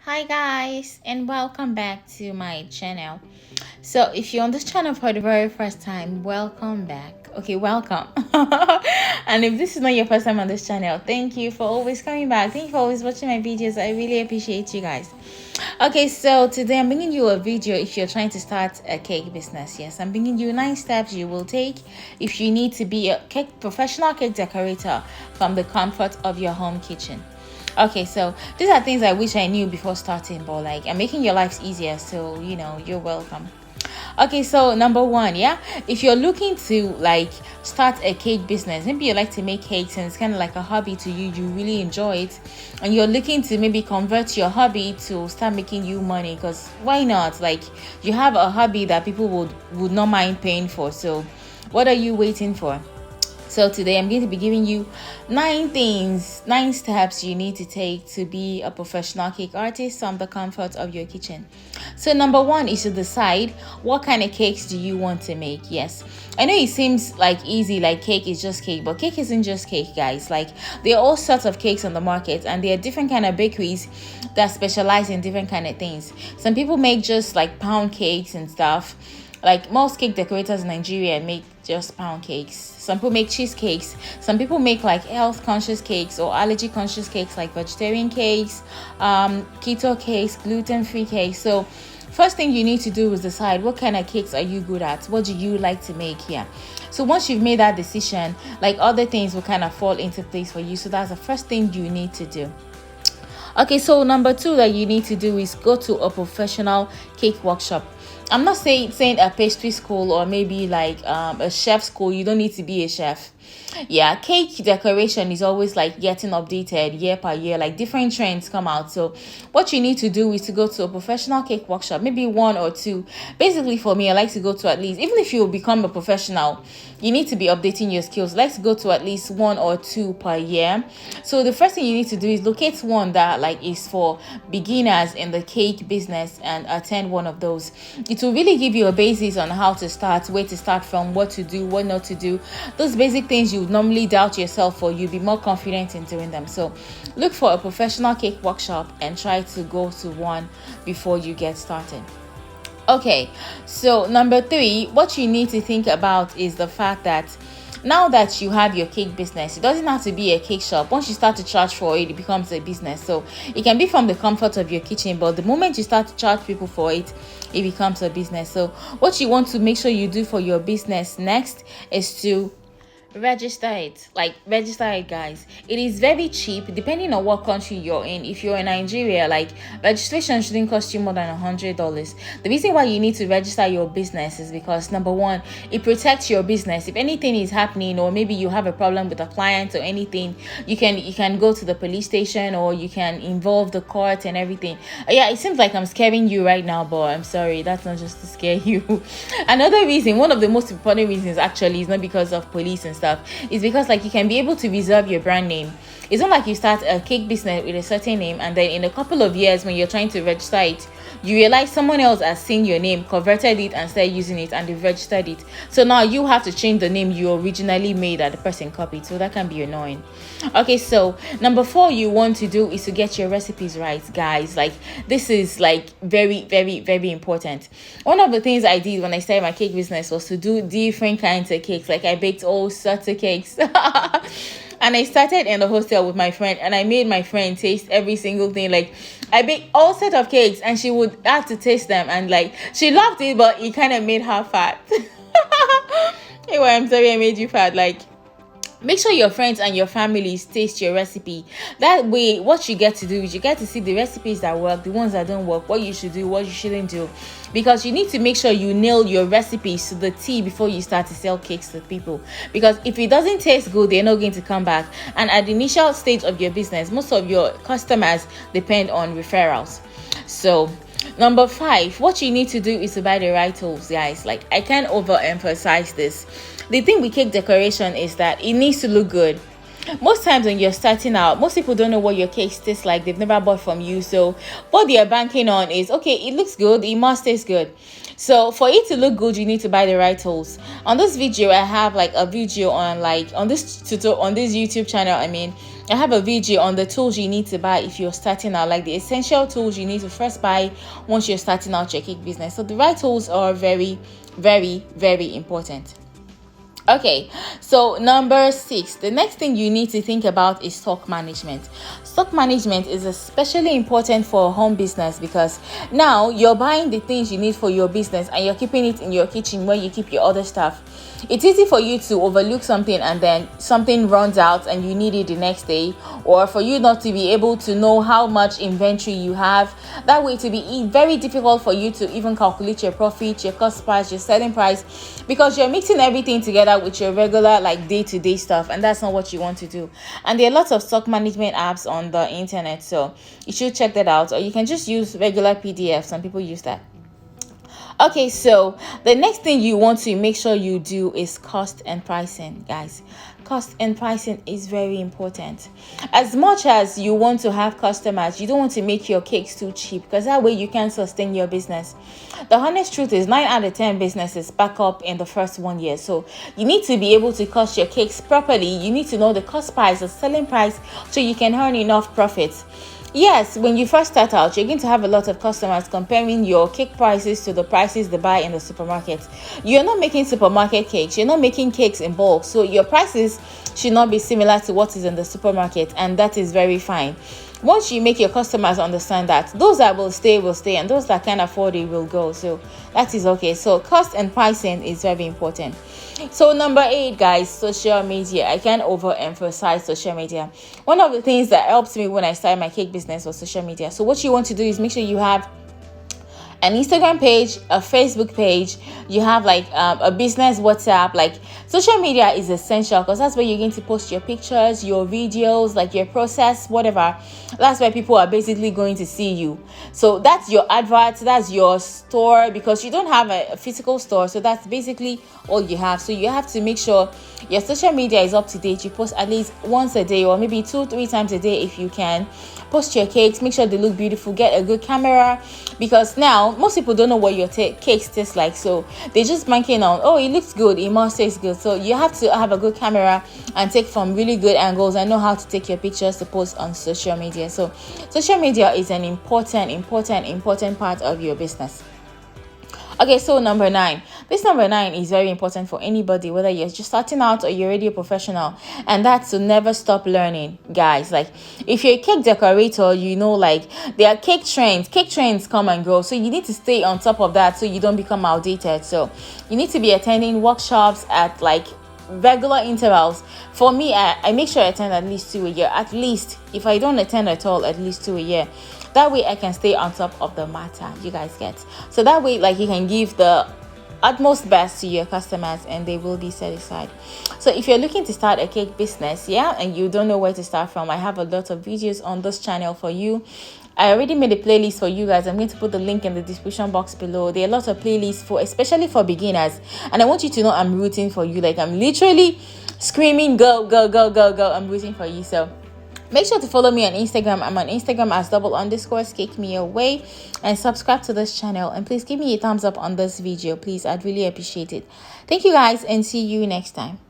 Hi guys, and welcome back to my channel. So if you're on this channel for the very first time, welcome back. Okay, welcome. And if this is not your first time on this channel, thank you for always coming back. Thank you for always watching my videos. I really appreciate you guys. Okay, so today I'm bringing you a video if you're trying to start a cake business. Yes, I'm bringing you 9 steps you will take if you need to be a professional cake decorator from the comfort of your home kitchen. Okay, so these are things I wish I knew before starting, but like I'm making your lives easier, so you're welcome. Okay, so number one, yeah, if you're looking to like start a cake business, maybe you like to make cakes and it's kind of like a hobby to you, you really enjoy it, and you're looking to maybe convert your hobby to start making you money, because why not? Like, you have a hobby that people would not mind paying for, so what are you waiting for? So today I'm going to be giving you 9 steps you need to take to be a professional cake artist from the comfort of your kitchen. So number one is to decide what kind of cakes do you want to make. Yes, I know it seems like easy, like cake is just cake, but cake isn't just cake, guys. Like, there are all sorts of cakes on the market, and there are different kind of bakeries that specialize in different kind of things. Some people make just like pound cakes and stuff. Like, most cake decorators in Nigeria make just pound cakes. Some people make cheesecakes. Some people make like health conscious cakes or allergy conscious cakes, like vegetarian cakes, keto cakes, gluten free cakes. So first thing you need to do is decide what kind of cakes are you good at. What do you like to make here? So once you've made that decision, like, other things will kind of fall into place for you. So that's the first thing you need to do. Okay, so number two that you need to do is go to a professional cake workshop. I'm not saying a pastry school or maybe like a chef school. You don't need to be a chef. Yeah, cake decoration is always like getting updated year per year, like different trends come out. So what you need to do is to go to a professional cake workshop, maybe 1 or 2. Basically, for me, I like to go to at least, even if you become a professional, you need to be updating your skills. I like to go to at least 1 or 2 per year. So the first thing you need to do is locate one that like is for beginners in the cake business and attend one of those. It will really give you a basis on how to start, where to start from, what to do, what not to do. Those basic things you would normally doubt yourself for, you'll be more confident in doing them. So look for a professional cake workshop and try to go to one before you get started. Okay, so number 3, what you need to think about is the fact that now that you have your cake business, it doesn't have to be a cake shop. Once you start to charge for it, it becomes a business. So it can be from the comfort of your kitchen, but the moment you start to charge people for it, it becomes a business. So what you want to make sure you do for your business next is to register it, guys. It is very cheap depending on what country you're in. If you're in Nigeria, like, registration shouldn't cost you more than $100. The reason why you need to register your business is because, number one, it protects your business. If anything is happening, or maybe you have a problem with a client or anything, you can go to the police station, or you can involve the court and everything. Yeah, it seems like I'm scaring you right now, but I'm sorry, that's not just to scare you. Another reason, one of the most important reasons actually, is not because of police and stuff. Is because, like, you can be able to reserve your brand name. It's not like you start a cake business with a certain name, and then in a couple of years when you're trying to register it, you realize someone else has seen your name, converted it, and started using it, and they've registered it. So now you have to change the name you originally made that the person copied. So that can be annoying. Okay, so number 4 you want to do is to get your recipes right, guys. Like, this is like very, very, very important. One of the things I did when I started my cake business was to do different kinds of cakes. Like, I baked all sorts of cakes. And I started in the hostel with my friend, and I made my friend taste every single thing. Like, I baked all set of cakes, and she would have to taste them, and like, she loved it, but it kind of made her fat. Anyway, I'm sorry I made you fat. Like, make sure your friends and your families taste your recipe. That way, what you get to do is you get to see the recipes that work, the ones that don't work, what you should do, what you shouldn't do. Because you need to make sure you nail your recipes to the T before you start to sell cakes to people. Because if it doesn't taste good, they're not going to come back. And at the initial stage of your business, most of your customers depend on referrals. So number 5, what you need to do is to buy the right tools, guys. Like, I can't overemphasize this. The thing with cake decoration is that it needs to look good. Most times when you're starting out, most people don't know what your cakes taste like. They've never bought from you. So what they are banking on is, okay, it looks good, it must taste good. So for it to look good, you need to buy the right tools. On this video, I have like a video on, like, on this tutorial, on this YouTube channel, I have a video on the tools you need to buy if you're starting out, like the essential tools you need to first buy once you're starting out your cake business. So the right tools are very, very, very important. Okay, so number 6, the next thing you need to think about is stock management. Stock management is especially important for a home business because now you're buying the things you need for your business and you're keeping it in your kitchen where you keep your other stuff. It's easy for you to overlook something and then something runs out and you need it the next day, or for you not to be able to know how much inventory you have. That way, to be very difficult for you to even calculate your profit, your cost price, your selling price, because you're mixing everything together with your regular like day-to-day stuff, and that's not what you want to do. And there are lots of stock management apps on the internet, so you should check that out, or you can just use regular PDFs. Some people use that. Okay, so the next thing you want to make sure you do is cost and pricing, guys. Cost and pricing is very important. As much as you want to have customers, you don't want to make your cakes too cheap, because that way you can sustain your business. The honest truth is 9 out of 10 businesses back up in the first 1 year. So you need to be able to cost your cakes properly. You need to know the cost price, the selling price, so you can earn enough profits. Yes, when you first start out, you're going to have a lot of customers comparing your cake prices to the prices they buy in the supermarket. You're not making supermarket cakes. You're not making cakes in bulk. So your prices should not be similar to what is in the supermarket, and that is very fine. Once you make your customers understand that those that will stay, and those that can afford it will go. So that is okay. So cost and pricing is very important. So number 8, guys, social media. I can't overemphasize social media. One of the things that helped me when I started my cake business was social media. So what you want to do is make sure you have an Instagram page, a Facebook page, you have like a business WhatsApp. Like, social media is essential because that's where you're going to post your pictures, your videos, like your process, whatever. That's where people are basically going to see you. So that's your advert, that's your store, because you don't have a physical store. So that's basically all you have. So you have to make sure your social media is up to date. You post at least once a day, or maybe 2-3 times a day if you can. Post your cakes, make sure they look beautiful, get a good camera, because now most people don't know what your cakes taste like, so they just banking on, oh, it looks good, it must taste good. So you have to have a good camera and take from really good angles and know how to take your pictures to post on social media. So social media is an important part of your business. Okay, so number 9. This number 9 is very important for anybody, whether you're just starting out or you're already a professional, and that's to never stop learning, guys. Like, if you're a cake decorator, you know, like, there are cake trends. Cake trends come and go, so you need to stay on top of that so you don't become outdated. So you need to be attending workshops at like regular intervals. For me, I make sure I attend at least 2 a year. At least, if I don't attend at all, at least 2 a year. That way I can stay on top of the matter, you guys get. So that way, like, you can give the utmost best to your customers and they will be satisfied. So if you're looking to start a cake business, and you don't know where to start from, I have a lot of videos on this channel for you. I already made a playlist for you guys. I'm going to put the link in the description box below. There are lots of playlists for, especially for beginners, and I want you to know I'm rooting for you. Like, I'm literally screaming, go, go, go, go, go. I'm rooting for you. So make sure to follow me on Instagram. I'm on Instagram as _cake me away, and subscribe to this channel, and please give me a thumbs up on this video, please. I'd really appreciate it. Thank you guys, and see you next time.